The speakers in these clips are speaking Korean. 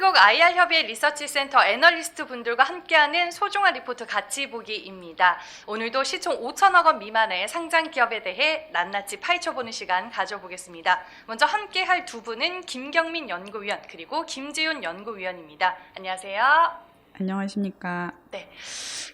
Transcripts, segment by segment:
한국 IR협의 리서치센터 애널리스트 분들과 함께하는 소중한 리포트 같이 보기입니다. 오늘도 시총 5천억 원 미만의 상장 기업에 대해 낱낱이 파헤쳐보는 시간 가져보겠습니다. 먼저 함께할 두 분은 김경민 연구위원 그리고 김지훈 연구위원입니다. 안녕하세요. 안녕하십니까. 네,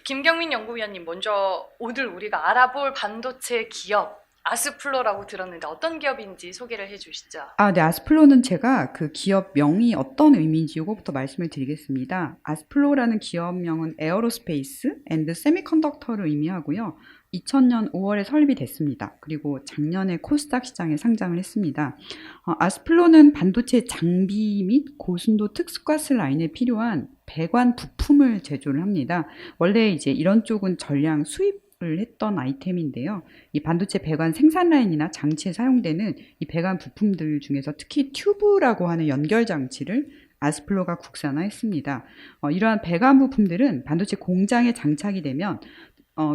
김경민 연구위원님, 먼저 오늘 우리가 알아볼 반도체 기업 아스플로라고 들었는데 어떤 기업인지 소개를 해주시죠. 네, 아스플로는 제가 그 기업명이 어떤 의미인지 이거부터 말씀을 드리겠습니다. 아스플로라는 기업명은 에어로스페이스 앤드 세미컨덕터를 의미하고요. 2000년 5월에 설립이 됐습니다. 그리고 작년에 코스닥 시장에 상장을 했습니다. 아스플로는 반도체 장비 및 고순도 특수가스 라인에 필요한 배관 부품을 제조를 합니다. 원래 이제 이런 쪽은 전량 수입 을 했던 아이템인데요. 이 반도체 배관 생산 라인이나 장치에 사용되는 이 배관 부품들 중에서 특히 튜브라고 하는 연결 장치를 아스플로가 국산화했습니다. 이러한 배관 부품들은 반도체 공장에 장착이 되면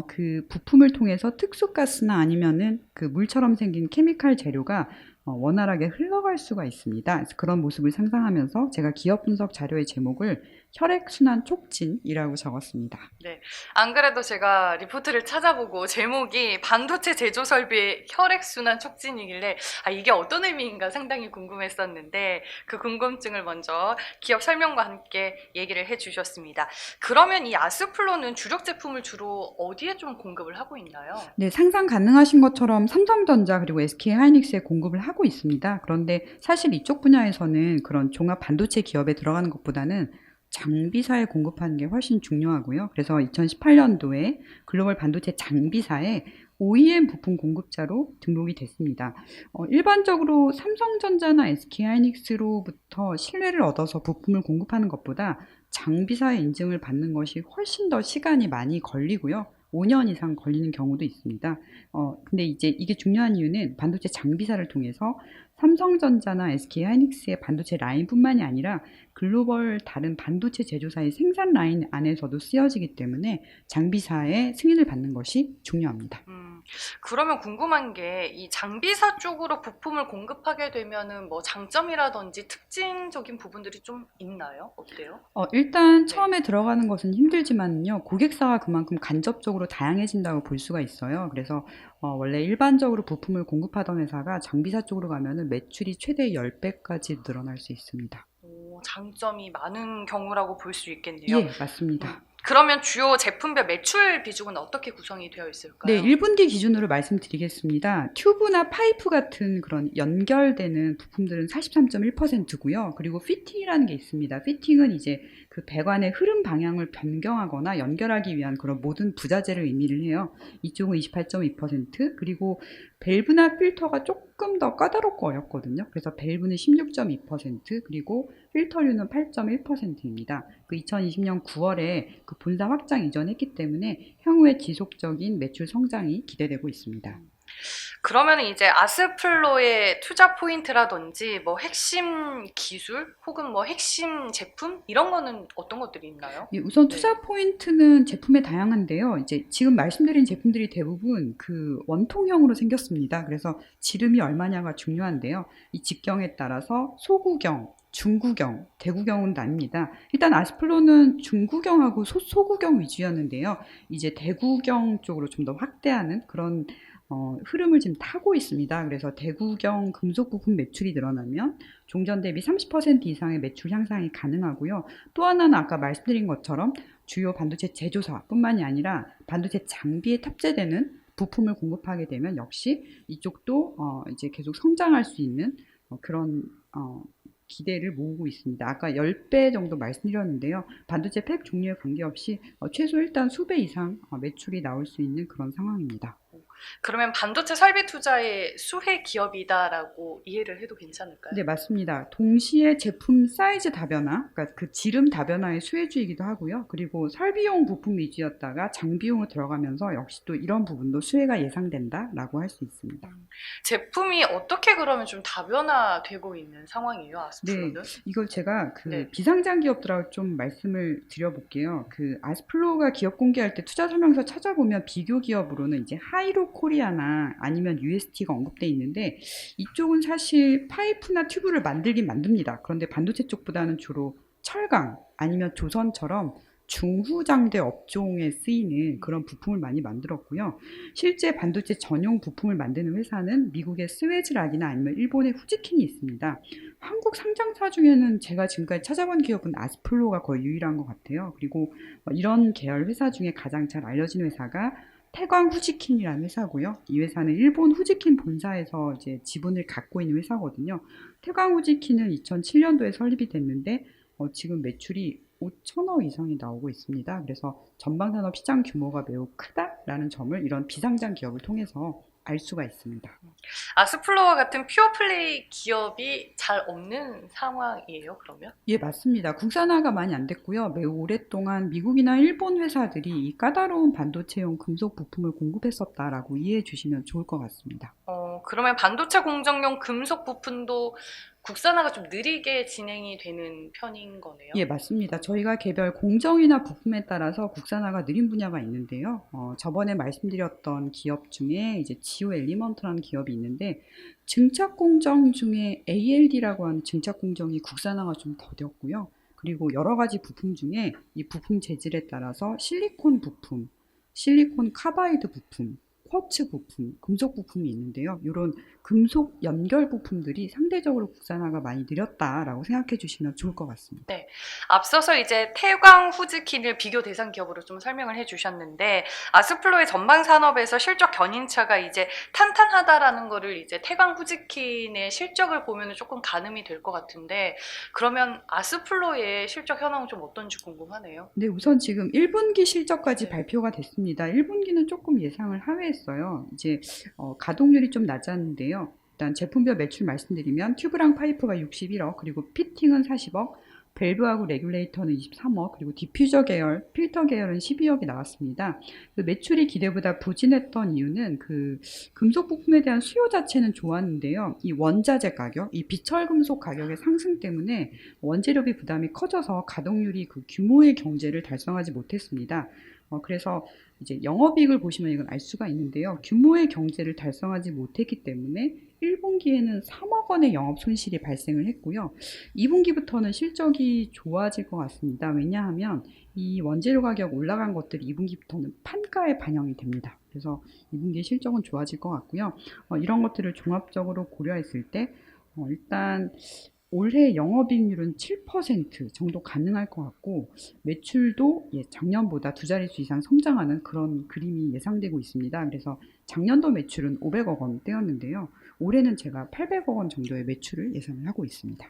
그 부품을 통해서 특수가스나 아니면은 그 물처럼 생긴 케미칼 재료가 원활하게 흘러갈 수가 있습니다. 그래서 그런 모습을 상상하면서 제가 기업 분석 자료의 제목을 혈액순환 촉진이라고 적었습니다. 네, 안 그래도 제가 리포트를 찾아보고 제목이 반도체 제조 설비의 혈액순환 촉진이길래 이게 어떤 의미인가 상당히 궁금했었는데 그 궁금증을 먼저 기업 설명과 함께 얘기를 해주셨습니다. 그러면 이 아스플로는 주력 제품을 주로 어디에 좀 공급을 하고 있나요? 네, 상상 가능하신 것처럼 삼성전자 그리고 SK하이닉스에 공급을 하고 있습니다. 그런데 사실 이쪽 분야에서는 그런 종합 반도체 기업에 들어가는 것보다는 장비사에 공급하는 게 훨씬 중요하고요. 그래서 2018년도에 글로벌 반도체 장비사에 OEM 부품 공급자로 등록이 됐습니다. 일반적으로 삼성전자나 SK하이닉스로부터 신뢰를 얻어서 부품을 공급하는 것보다 장비사의 인증을 받는 것이 훨씬 더 시간이 많이 걸리고요. 5년 이상 걸리는 경우도 있습니다. 근데 이제 이게 중요한 이유는 반도체 장비사를 통해서 삼성전자나 SK하이닉스의 반도체 라인뿐만이 아니라 글로벌 다른 반도체 제조사의 생산 라인 안에서도 쓰여지기 때문에 장비사의 승인을 받는 것이 중요합니다. 그러면 궁금한 게 이 장비사 쪽으로 부품을 공급하게 되면은 뭐 장점이라든지 특징적인 부분들이 좀 있나요? 어때요? 일단 네. 처음에 들어가는 것은 힘들지만요. 고객사가 그만큼 간접적으로 다양해진다고 볼 수가 있어요. 그래서 원래 일반적으로 부품을 공급하던 회사가 장비사 쪽으로 가면은 매출이 최대 10배까지 늘어날 수 있습니다. 장점이 많은 경우라고 볼 수 있겠네요. 예, 맞습니다. 그러면 주요 제품별 매출 비중은 어떻게 구성이 되어 있을까요? 네, 1분기 기준으로 말씀드리겠습니다. 튜브나 파이프 같은 그런 연결되는 부품들은 43.1%고요. 그리고 피팅이라는 게 있습니다. 피팅은 이제 그 배관의 흐름 방향을 변경하거나 연결하기 위한 그런 모든 부자재를 의미를 해요. 이쪽은 28.2%, 그리고 밸브나 필터가 조금 더 까다롭고 어렵거든요. 그래서 밸브는 16.2%, 그리고 필터류는 8.1%입니다. 그 2020년 9월에 그 본사 확장 이전했기 때문에 향후에 지속적인 매출 성장이 기대되고 있습니다. 그러면 이제 아스플로의 투자 포인트라든지 뭐 핵심 기술 혹은 뭐 핵심 제품 이런 거는 어떤 것들이 있나요? 예, 우선 투자 포인트는 제품에 다양한데요. 이제 지금 말씀드린 제품들이 대부분 그 원통형으로 생겼습니다. 그래서 지름이 얼마냐가 중요한데요. 이 직경에 따라서 소구경, 중구경, 대구경은 나뉩니다. 일단 아스플로는 중구경하고 소구경 위주였는데요. 이제 대구경 쪽으로 좀 더 확대하는 그런 흐름을 지금 타고 있습니다. 그래서 대구경 금속 부품 매출이 늘어나면 종전 대비 30% 이상의 매출 향상이 가능하고요. 또 하나는 아까 말씀드린 것처럼 주요 반도체 제조사뿐만이 아니라 반도체 장비에 탑재되는 부품을 공급하게 되면 역시 이쪽도 이제 계속 성장할 수 있는 그런 기대를 모으고 있습니다. 아까 10배 정도 말씀드렸는데요. 반도체 팩 종류에 관계없이 최소 일단 수배 이상 매출이 나올 수 있는 그런 상황입니다. 그러면 반도체 설비 투자의 수혜 기업이다라고 이해를 해도 괜찮을까요? 네, 맞습니다. 동시에 제품 사이즈 다변화, 그러니까 그 지름 다변화의 수혜주이기도 하고요. 그리고 설비용 부품 위주였다가 장비용으로 들어가면서 역시 또 이런 부분도 수혜가 예상된다라고 할 수 있습니다. 제품이 어떻게 그러면 좀 다변화되고 있는 상황이에요, 네, 아스플로는? 이걸 제가 그 네. 비상장 기업들하고 좀 말씀을 드려볼게요. 그 아스플로가 기업 공개할 때 투자 설명서 찾아보면 비교 기업으로는 이제 하이로 코리아나 아니면 UST가 언급돼 있는데 이쪽은 사실 파이프나 튜브를 만들긴 만듭니다. 그런데 반도체 쪽보다는 주로 철강 아니면 조선처럼 중후장대 업종에 쓰이는 그런 부품을 많이 만들었고요. 실제 반도체 전용 부품을 만드는 회사는 미국의 스웨즈락이나 아니면 일본의 후지킨이 있습니다. 한국 상장사 중에는 제가 지금까지 찾아본 기업은 아스플로가 거의 유일한 것 같아요. 그리고 이런 계열 회사 중에 가장 잘 알려진 회사가 태광 후지킨이라는 회사고요. 이 회사는 일본 후지킨 본사에서 이제 지분을 갖고 있는 회사거든요. 태광 후지킨은 2007년도에 설립이 됐는데 지금 매출이 5천억 이상이 나오고 있습니다. 그래서 전방산업 시장 규모가 매우 크다라는 점을 이런 비상장 기업을 통해서 알 수가 있습니다. 아스플로와 같은 퓨어플레이 기업이 잘 없는 상황이에요, 그러면? 예, 맞습니다. 국산화가 많이 안 됐고요. 매우 오랫동안 미국이나 일본 회사들이 이 까다로운 반도체용 금속 부품을 공급했었다라고 이해해 주시면 좋을 것 같습니다. 그러면 반도체 공정용 금속 부품도 국산화가 좀 느리게 진행이 되는 편인 거네요? 예, 맞습니다. 저희가 개별 공정이나 부품에 따라서 국산화가 느린 분야가 있는데요. 저번에 말씀드렸던 기업 중에 이제 지오 엘리먼트라는 기업이 있는데 증착 공정 중에 ALD라고 하는 증착 공정이 국산화가 좀 더뎠고요. 그리고 여러 가지 부품 중에 이 부품 재질에 따라서 실리콘 부품, 실리콘 카바이드 부품, 쿼츠 부품, 금속 부품이 있는데요. 이런 금속 연결 부품들이 상대적으로 국산화가 많이 느렸다라고 생각해 주시면 좋을 것 같습니다. 네. 앞서서 이제 태광 후지킨을 비교 대상 기업으로 좀 설명을 해주셨는데, 아스플로의 전방 산업에서 실적 견인차가 이제 탄탄하다라는 거를 이제 태광 후지킨의 실적을 보면 조금 가늠이 될 것 같은데, 그러면 아스플로의 실적 현황은 좀 어떤지 궁금하네요. 네, 우선 지금 1분기 실적까지 네. 발표가 됐습니다. 1분기는 조금 예상을 하회했어요. 이제 가동률이 좀 낮았는데요. 일단 제품별 매출 말씀드리면 튜브랑 파이프가 61억, 그리고 피팅은 40억, 밸브하고 레귤레이터는 23억, 그리고 디퓨저 계열, 필터 계열은 12억이 나왔습니다. 그 매출이 기대보다 부진했던 이유는 그 금속 부품에 대한 수요 자체는 좋았는데요. 이 원자재 가격, 이 비철 금속 가격의 상승 때문에 원재료비 부담이 커져서 가동률이 그 규모의 경제를 달성하지 못했습니다. 그래서 이제 영업이익을 보시면 이건 알 수가 있는데요. 규모의 경제를 달성하지 못했기 때문에 1분기에는 3억 원의 영업 손실이 발생을 했고요. 2분기부터는 실적이 좋아질 것 같습니다. 왜냐하면 이 원재료 가격 올라간 것들이 2분기부터는 판가에 반영이 됩니다. 그래서 2분기 실적은 좋아질 것 같고요. 이런 것들을 종합적으로 고려했을 때 일단 올해 영업이익률은 7% 정도 가능할 것 같고 매출도 작년보다 두 자릿수 이상 성장하는 그런 그림이 예상되고 있습니다. 그래서 작년도 매출은 500억 원대였는데요. 올해는 제가 800억 원 정도의 매출을 예상을 하고 있습니다.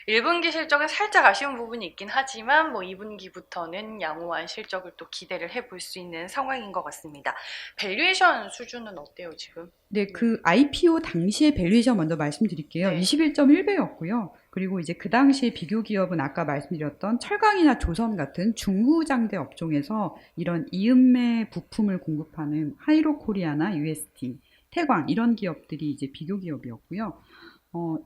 1분기 실적은 살짝 아쉬운 부분이 있긴 하지만 2분기부터는 양호한 실적을 또 기대를 해볼 수 있는 상황인 것 같습니다. 밸류에이션 수준은 어때요, 지금? 네, 그 IPO 당시의 밸류에이션 먼저 말씀드릴게요. 네. 21.1배였고요. 그리고 이제 그 당시에 비교 기업은 아까 말씀드렸던 철강이나 조선 같은 중후장대 업종에서 이런 이음매 부품을 공급하는 하이로 코리아나 UST, 태광 이런 기업들이 이제 비교 기업이었고요.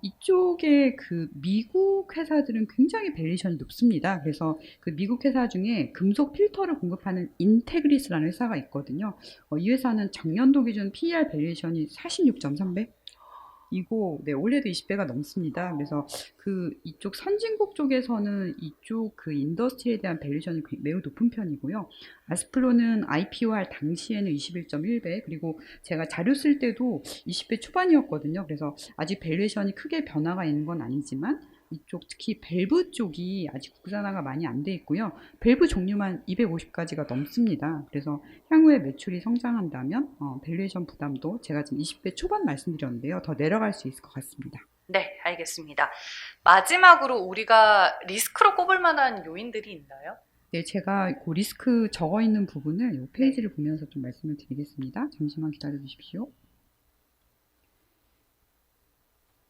이쪽에 그 미국 회사들은 굉장히 밸류에이션이 높습니다. 그래서 그 미국 회사 중에 금속 필터를 공급하는 인테그리스라는 회사가 있거든요. 이 회사는 작년도 기준 PER 밸류에이션이 46.3배? 이고 네, 올해도 20배가 넘습니다. 그래서 그 이쪽 선진국 쪽에서는 이쪽 그 인더스트리에 대한 밸류션이 매우 높은 편이고요. 아스플로는 IPO 할 당시에는 21.1배, 그리고 제가 자료 쓸 때도 20배 초반이었거든요. 그래서 아직 밸류션이 크게 변화가 있는 건 아니지만 이쪽 특히 밸브 쪽이 아직 국산화가 많이 안 돼 있고요. 밸브 종류만 250가지가 넘습니다. 그래서 향후에 매출이 성장한다면 밸류에이션 부담도 제가 지금 20배 초반 말씀드렸는데요. 더 내려갈 수 있을 것 같습니다. 네, 알겠습니다. 마지막으로 우리가 리스크로 꼽을 만한 요인들이 있나요? 네, 제가 그 리스크 적어 있는 부분을 이 페이지를 보면서 좀 말씀을 드리겠습니다. 잠시만 기다려 주십시오.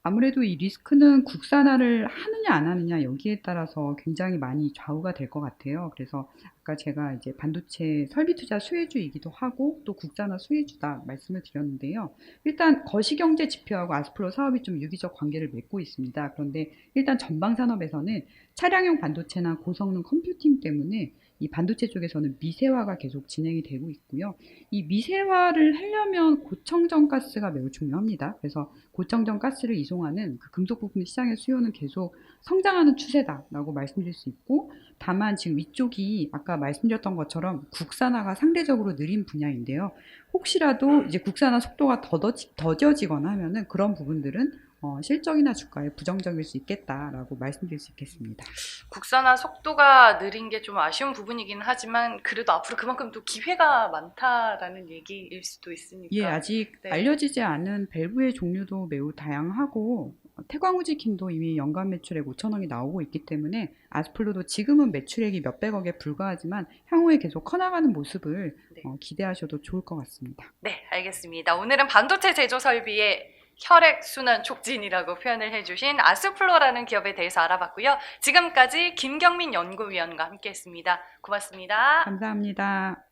아무래도 이 리스크는 국산화를 하느냐 안 하느냐 여기에 따라서 굉장히 많이 좌우가 될 것 같아요. 그래서 아까 제가 이제 반도체 설비 투자 수혜주이기도 하고 또 국산화 수혜주다 말씀을 드렸는데요. 일단 거시경제 지표하고 아스플로 사업이 좀 유기적 관계를 맺고 있습니다. 그런데 일단 전방 산업에서는 차량용 반도체나 고성능 컴퓨팅 때문에 이 반도체 쪽에서는 미세화가 계속 진행이 되고 있고요. 이 미세화를 하려면 고청정 가스가 매우 중요합니다. 그래서 고청정 가스를 이송하는 그 금속 부품 시장의 수요는 계속 성장하는 추세다라고 말씀드릴 수 있고, 다만 지금 위쪽이 아까 말씀드렸던 것처럼 국산화가 상대적으로 느린 분야인데요. 혹시라도 이제 국산화 속도가 더뎌지거나 하면은 그런 부분들은 실적이나 주가에 부정적일 수 있겠다라고 말씀드릴 수 있겠습니다. 국산화 속도가 느린 게 좀 아쉬운 부분이긴 하지만 그래도 앞으로 그만큼 또 기회가 많다라는 얘기일 수도 예, 있으니까. 아직 네. 알려지지 않은 밸브의 종류도 매우 다양하고, 태광우지킴도 이미 연간 매출액 5천 억이 나오고 있기 때문에 아스플로도 지금은 매출액이 몇백억에 불과하지만 향후에 계속 커나가는 모습을 네. 기대하셔도 좋을 것 같습니다. 네, 알겠습니다. 오늘은 반도체 제조 설비의 혈액순환 촉진이라고 표현을 해주신 아스플로라는 기업에 대해서 알아봤고요. 지금까지 김경민 연구위원과 함께했습니다. 고맙습니다. 감사합니다.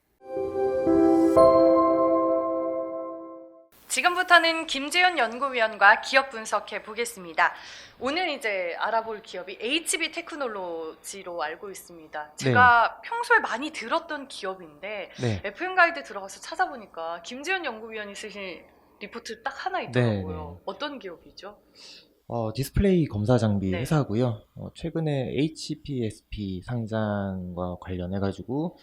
지금부터는 김재현 연구위원과 기업 분석해 보겠습니다. 오늘 이제 알아볼 기업이 HB 테크놀로지로 알고 있습니다. 제가 평소에 많이 들었던 기업인데 네. FM 가이드 들어가서 찾아보니까 김재현 연구위원이 쓰신 리포트 딱 하나 있더라고요. 네. 어떤 기업이죠? 디스플레이 검사 장비 네. 회사고요. 최근에 HPSP 상장과 관련해가지고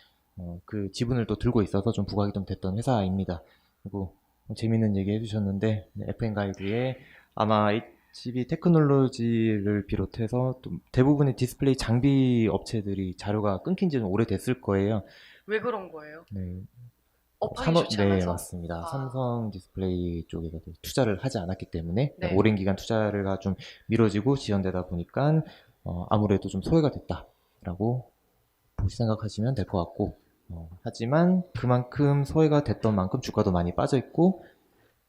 그 지분을 또 들고 있어서 좀 부각이 좀 됐던 회사입니다. 그리고 재밌는 얘기 해주셨는데 FM 가이드에 아마 HB 테크놀로지를 비롯해서 또 대부분의 디스플레이 장비 업체들이 자료가 끊긴 지 좀 오래됐을 거예요. 왜 그런 거예요? 네. 업황이 좋지 네, 않아서? 맞습니다. 아. 삼성 디스플레이 쪽에서도 투자를 하지 않았기 때문에 네. 오랜 기간 투자가 좀 미뤄지고 지연되다 보니까 아무래도 좀 소외가 됐다라고 생각하시면 될 것 같고, 하지만 그만큼 소외가 됐던 만큼 주가도 많이 빠져 있고,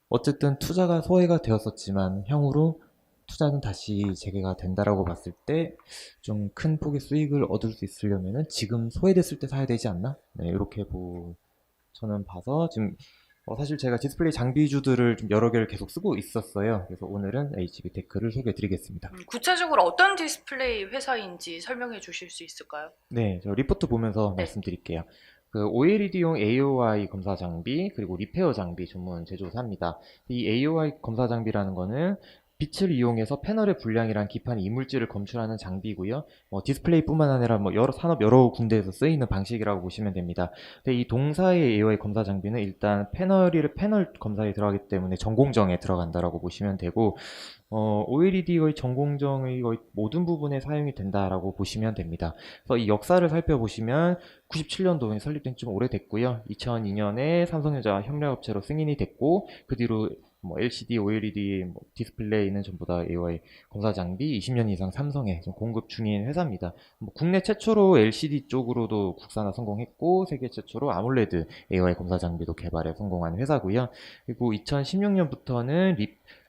어쨌든 투자가 소외가 되었었지만 향후로 투자는 다시 재개가 된다라고 봤을 때 좀 큰 폭의 수익을 얻을 수 있으려면은 지금 소외됐을 때 사야 되지 않나? 네, 이렇게 저는 봐서 지금 사실 제가 디스플레이 장비주들을 좀 여러 개를 계속 쓰고 있었어요. 그래서 오늘은 HB테크를 소개해드리겠습니다. 구체적으로 어떤 디스플레이 회사인지 설명해 주실 수 있을까요? 네, 저 리포트 보면서 네. 말씀드릴게요. 그 OLED용 AOI 검사 장비 그리고 리페어 장비 전문 제조사입니다. 이 AOI 검사 장비라는 거는 빛을 이용해서 패널의 불량이란 기판 이물질을 검출하는 장비고요. 디스플레이뿐만 아니라 여러 산업 여러 군데에서 쓰이는 방식이라고 보시면 됩니다. 근데 이 동사의 AOI 검사 장비는 일단 패널 검사에 들어가기 때문에 전공정에 들어간다라고 보시면 되고, OLED의 전공정의 거의 모든 부분에 사용이 된다라고 보시면 됩니다. 그래서 이 역사를 살펴보시면 97년도에 설립된 지 좀 오래됐고요. 2002년에 삼성전자 협력업체로 승인이 됐고, 그 뒤로 LCD, OLED, 디스플레이는 전부 다 AOI 검사 장비 20년 이상 삼성에 좀 공급 중인 회사입니다. 국내 최초로 LCD 쪽으로도 국산화 성공했고, 세계 최초로 아몰레드 AOI 검사 장비도 개발에 성공한 회사고요. 그리고 2016년부터는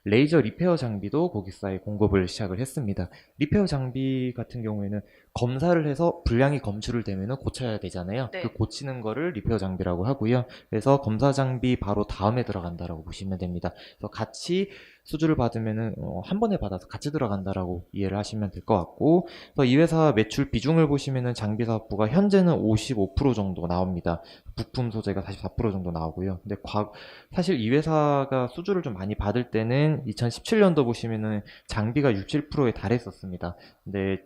레이저 리페어 장비도 고객사에 공급을 시작을 했습니다. 리페어 장비 같은 경우에는 검사를 해서 불량이 검출을 되면 고쳐야 되잖아요. 네. 그 고치는 거를 리페어 장비라고 하고요. 그래서 검사 장비 바로 다음에 들어간다라고 보시면 됩니다. 그래서 같이 수주를 받으면은 한 번에 받아서 같이 들어간다라고 이해를 하시면 될 것 같고, 그래서 이 회사 매출 비중을 보시면은 장비 사업부가 현재는 55% 정도 나옵니다. 부품 소재가 44% 정도 나오고요. 근데 사실 이 회사가 수주를 좀 많이 받을 때는 2017년도 보시면은 장비가 67%에 달했었습니다. 근데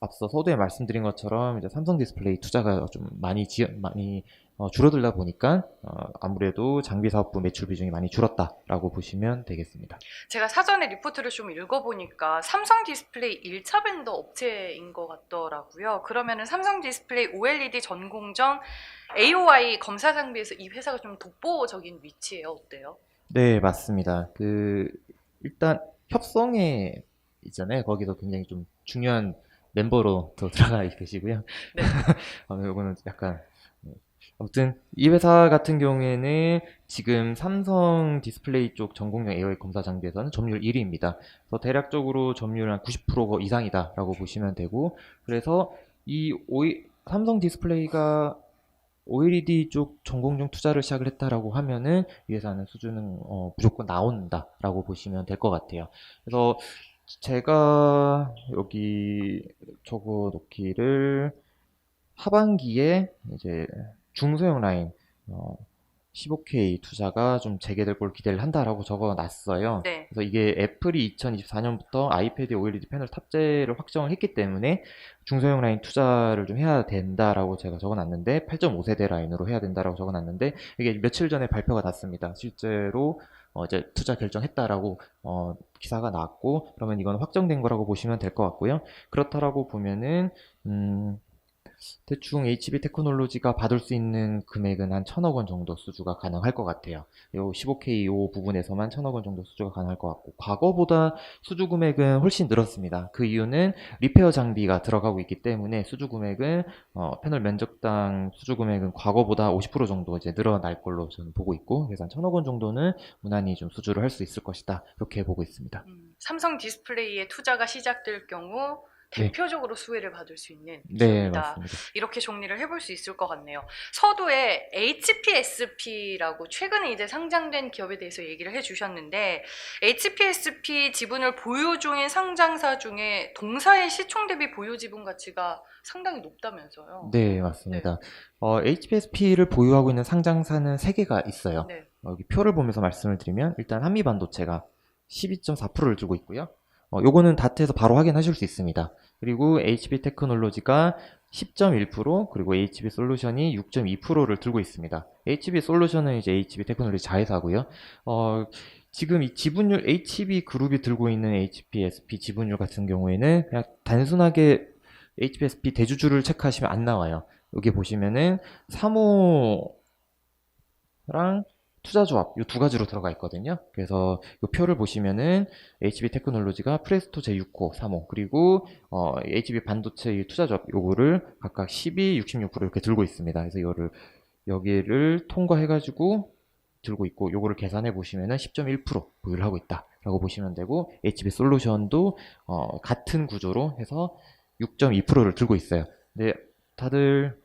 앞서 서두에 말씀드린 것처럼 이제 삼성 디스플레이 투자가 좀 많이 줄어들다 보니까 아무래도 장비 사업부 매출 비중이 많이 줄었다라고 보시면 되겠습니다. 제가 사전에 리포트를 좀 읽어보니까 삼성 디스플레이 1차 벤더 업체인 것 같더라고요. 그러면은 삼성 디스플레이 OLED 전공정 AOI 검사 장비에서 이 회사가 좀 독보적인 위치예요. 어때요? 네, 맞습니다. 일단 협성에 있잖아요. 거기서 굉장히 좀 중요한 멤버로 더 들어가 계시고요. 네. 이거는 약간 아무튼 이 회사 같은 경우에는 지금 삼성 디스플레이 쪽 전공용 AOI 검사 장비에서는 점유율 1위입니다. 그래서 대략적으로 점유율 한 90% 이상이다라고 보시면 되고, 그래서 삼성 디스플레이가 OLED 쪽 전공용 투자를 시작을 했다라고 하면은 이 회사는 수주는 무조건 나온다라고 보시면 될 것 같아요. 그래서 제가 여기 적어 놓기를 하반기에 이제 중소형 라인 15K 투자가 좀 재개될 걸 기대를 한다라고 적어놨어요. 네. 그래서 이게 애플이 2024년부터 아이패드에 OLED 패널 탑재를 확정을 했기 때문에 중소형 라인 투자를 좀 해야 된다라고 제가 적어놨는데 8.5세대 라인으로 해야 된다라고 적어놨는데 이게 며칠 전에 발표가 났습니다. 실제로 이제 투자 결정했다라고 기사가 나왔고 그러면 이건 확정된 거라고 보시면 될 것 같고요. 그렇다라고 보면은 대충 HB 테크놀로지가 받을 수 있는 금액은 한 1,000억 원 정도 수주가 가능할 것 같아요. 요 15K 요 부분에서만 1,000억 원 정도 수주가 가능할 것 같고 과거보다 수주 금액은 훨씬 늘었습니다. 그 이유는 리페어 장비가 들어가고 있기 때문에 수주 금액은 패널 면적당 수주 금액은 과거보다 50% 정도 이제 늘어날 걸로 저는 보고 있고 그래서 한 1,000억 원 정도는 무난히 좀 수주를 할 수 있을 것이다. 이렇게 보고 있습니다. 삼성 디스플레이에 투자가 시작될 경우 네. 대표적으로 수혜를 받을 수 있는 네, 기업이다. 맞습니다. 이렇게 정리를 해볼 수 있을 것 같네요. 서두에 HPSP라고 최근에 이제 상장된 기업에 대해서 얘기를 해주셨는데 HPSP 지분을 보유 중인 상장사 중에 동사의 시총 대비 보유 지분 가치가 상당히 높다면서요. 네, 맞습니다. HPSP를 보유하고 있는 상장사는 3개가 있어요. 네. 여기 표를 보면서 말씀을 드리면 일단 한미반도체가 12.4%를 들고 있고요. 요거는 다트에서 바로 확인하실 수 있습니다. 그리고 HP 테크놀로지가 10.1% 그리고 HB 솔루션이 6.2%를 들고 있습니다. HB 솔루션은 이제 HB 테크놀로지 자회사고요. 지금 이 지분율 HB 그룹이 들고 있는 HPSP 지분율 같은 경우에는 그냥 단순하게 HPSP 대주주를 체크하시면 안 나와요. 여기 보시면은 사모랑 투자조합 이 두 가지로 들어가 있거든요. 그래서 이 표를 보시면은 HB 테크놀로지가 프레스토 제6호 3호 그리고 HB 반도체 이 투자조합 요거를 각각 12, 66% 이렇게 들고 있습니다. 그래서 여기를 통과해가지고 들고 있고 요거를 계산해 보시면은 10.1% 보유를 하고 있다라고 보시면 되고 HB 솔루션도 같은 구조로 해서 6.2%를 들고 있어요. 근데 다들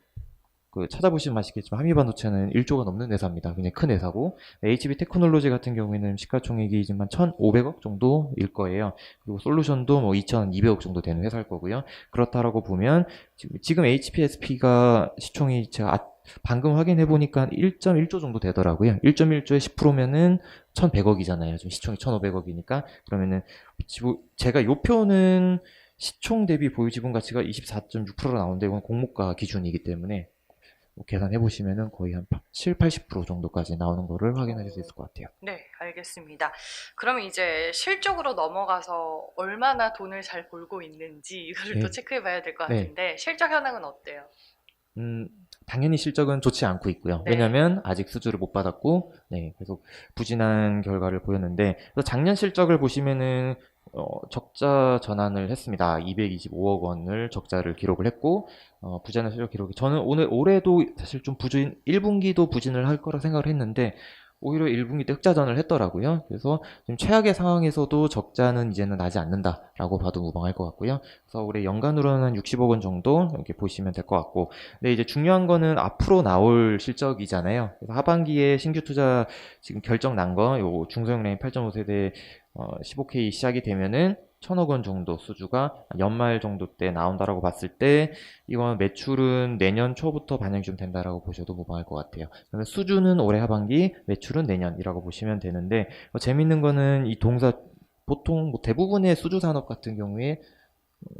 찾아보시면 아시겠지만 한미반도체는 1조가 넘는 회사입니다. 굉장히 큰 회사고 HB 테크놀로지 같은 경우에는 시가총액이지만 1,500억 정도일 거예요. 그리고 솔루션도 뭐 2,200억 정도 되는 회사일 거고요. 그렇다라고 보면 지금 HPSP가 시총이 제가 방금 확인해 보니까 1.1조 정도 되더라고요. 1.1조에 10%면은 1,100억이잖아요. 지금 시총이 1,500억이니까 그러면은 제가 요 표는 시총 대비 보유 지분 가치가 24.6%로 나오는데 이건 공모가 기준이기 때문에 계산해 보시면은 거의 한 7, 80% 정도까지 나오는 거를 확인하실 수 있을 것 같아요. 네, 알겠습니다. 그러면 이제 실적으로 넘어가서 얼마나 돈을 잘 벌고 있는지 이거를 네. 또 체크해 봐야 될 것 네. 같은데 실적 현황은 어때요? 당연히 실적은 좋지 않고 있고요. 네. 왜냐면 아직 수주를 못 받았고, 네, 계속 부진한 결과를 보였는데, 그래서 작년 실적을 보시면은, 적자 전환을 했습니다. 225억 원을 적자를 기록을 했고, 부진한 실적 기록이, 저는 올해도 사실 좀 1분기도 부진을 할 거라 생각을 했는데, 오히려 1분기 때 흑자전을 했더라고요. 그래서 지금 최악의 상황에서도 적자는 이제는 나지 않는다라고 봐도 무방할 것 같고요. 그래서 올해 연간으로는 60억 원 정도 이렇게 보시면 될 것 같고, 근데 이제 중요한 거는 앞으로 나올 실적이잖아요. 그래서 하반기에 신규 투자 지금 결정 난 거, 요 중소형 라인 8.5세대 15K 시작이 되면은 1,000억 원 정도 수주가 연말 정도 때 나온다라고 봤을 때 이건 매출은 내년 초부터 반영이 좀 된다라고 보셔도 무방할 것 같아요. 그러면 수주는 올해 하반기, 매출은 내년이라고 보시면 되는데 재밌는 거는 이 동사 보통 뭐 대부분의 수주 산업 같은 경우에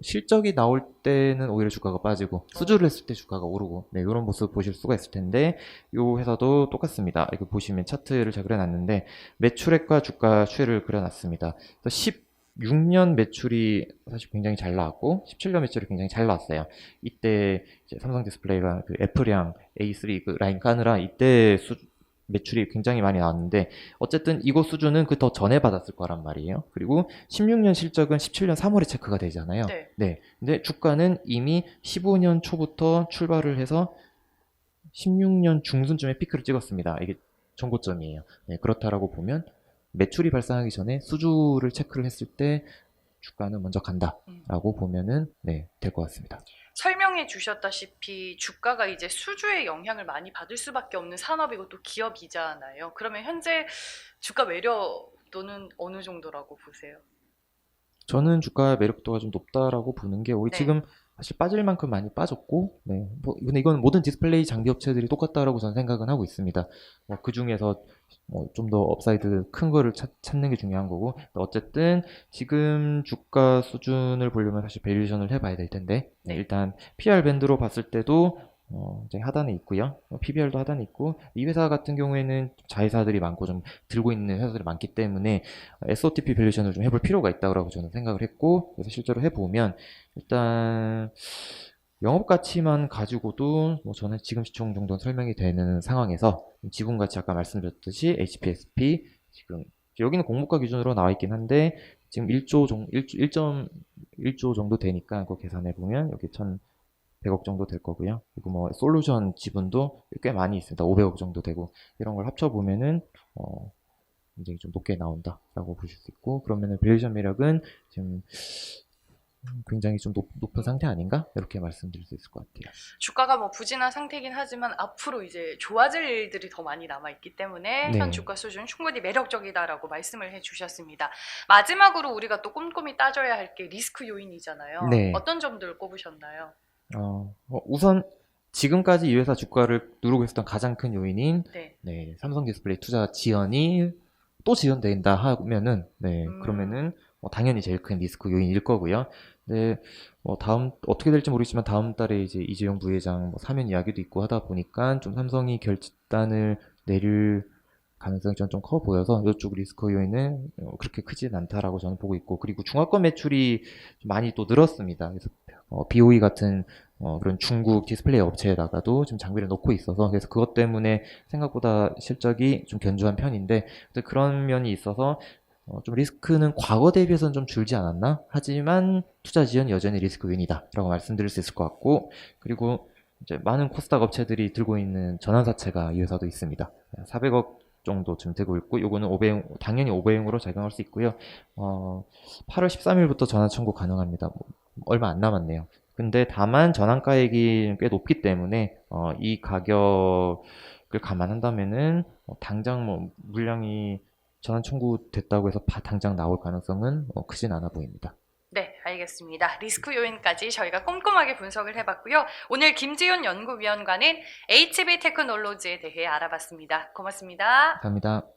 실적이 나올 때는 오히려 주가가 빠지고 수주를 했을 때 주가가 오르고 네, 이런 모습 보실 수가 있을 텐데 이 회사도 똑같습니다. 이거 보시면 차트를 잘 그려놨는데 매출액과 주가 추이를 그려놨습니다. 16년 매출이 사실 굉장히 잘 나왔고 17년 매출이 굉장히 잘 나왔어요. 이때 이제 삼성 디스플레이가 그 애플이랑 A3 그 라인 까느라 이때 매출이 굉장히 많이 나왔는데 어쨌든 이거 수준은 그 더 전에 받았을 거란 말이에요. 그리고 16년 실적은 17년 3월에 체크가 되잖아요. 네. 네. 근데 주가는 이미 15년 초부터 출발을 해서 16년 중순쯤에 피크를 찍었습니다. 이게 전고점이에요. 네, 그렇다라고 보면 매출이 발생하기 전에 수주를 체크를 했을 때 주가는 먼저 간다라고 보면은 네, 될 것 같습니다. 설명해 주셨다시피 주가가 이제 수주의 영향을 많이 받을 수밖에 없는 산업이고 또 기업이잖아요. 그러면 현재 주가 매력도는 어느 정도라고 보세요? 저는 주가 매력도가 좀 높다라고 보는 게 우리 네. 지금 사실 빠질 만큼 많이 빠졌고, 네. 근데 이건 모든 디스플레이 장비 업체들이 똑같다라고 저는 생각은 하고 있습니다. 그 중에서 좀 더 업사이드 큰 거를 찾는 게 중요한 거고, 어쨌든 지금 주가 수준을 보려면 사실 밸류에이션을 해봐야 될 텐데, 네, 네. 일단 PR 밴드로 봤을 때도 이제 하단에 있고요. PBR도 하단에 있고, 이 회사 같은 경우에는 자회사들이 많고 좀 들고 있는 회사들이 많기 때문에 SOTP 밸류에이션을 좀 해볼 필요가 있다고 저는 생각을 했고, 그래서 실제로 해보면 일단 영업 가치만 가지고도 저는 지금 시총 정도는 설명이 되는 상황에서 지분 가치 아까 말씀드렸듯이 HPSP 지금 여기는 공모가 기준으로 나와 있긴 한데 지금 1.1조 정도 되니까 그거 계산해 보면 여기 1,100억 정도 될 거고요. 그리고 뭐 솔루션 지분도 꽤 많이 있습니다. 500억 정도 되고 이런 걸 합쳐 보면은 굉장히 좀 높게 나온다라고 보실 수 있고 그러면은 밸류에이션 매력은 지금 굉장히 좀 높은 상태 아닌가? 이렇게 말씀드릴 수 있을 것 같아요. 주가가 뭐 부진한 상태이긴 하지만 앞으로 이제 좋아질 일들이 더 많이 남아있기 때문에 네. 현 주가 수준 충분히 매력적이다라고 말씀을 해주셨습니다. 마지막으로 우리가 또 꼼꼼히 따져야 할 게 리스크 요인이잖아요. 네. 어떤 점들 꼽으셨나요? 우선 지금까지 이 회사 주가를 누르고 있었던 가장 큰 요인인 네. 삼성 디스플레이 투자 지연이 또 지연된다 하면은 그러면은 당연히 제일 큰 리스크 요인일 거고요. 네, 다음 어떻게 될지 모르겠지만 다음 달에 이제 이재용 부회장 사면 이야기도 있고 하다 보니까 좀 삼성이 결단을 내릴 가능성이 좀 커 보여서 이쪽 리스크 요인은 그렇게 크진 않다라고 저는 보고 있고 그리고 중화권 매출이 좀 많이 또 늘었습니다. 그래서 BOE 같은 그런 중국 디스플레이 업체에다가도 지금 장비를 놓고 있어서 그래서 그것 때문에 생각보다 실적이 좀 견조한 편인데 그런 면이 있어서 좀 리스크는 과거 대비해서는 좀 줄지 않았나? 하지만 투자 지연 여전히 리스크 요인이다라고 말씀드릴 수 있을 것 같고 그리고 이제 많은 코스닥 업체들이 들고 있는 전환사채가 이 회사도 있습니다. 400억 정도 지금 되고 있고 요거는 당연히 5배용으로 작용할 수 있고요. 8월 13일부터 전환 청구 가능합니다. 얼마 안 남았네요. 근데 다만 전환가액이 꽤 높기 때문에 이 가격을 감안한다면은 당장 물량이 전환 청구됐다고 해서 당장 나올 가능성은 크진 않아 보입니다. 네, 알겠습니다. 리스크 요인까지 저희가 꼼꼼하게 분석을 해봤고요. 오늘 김지훈 연구위원과는 HB 테크놀로지에 대해 알아봤습니다. 고맙습니다. 감사합니다.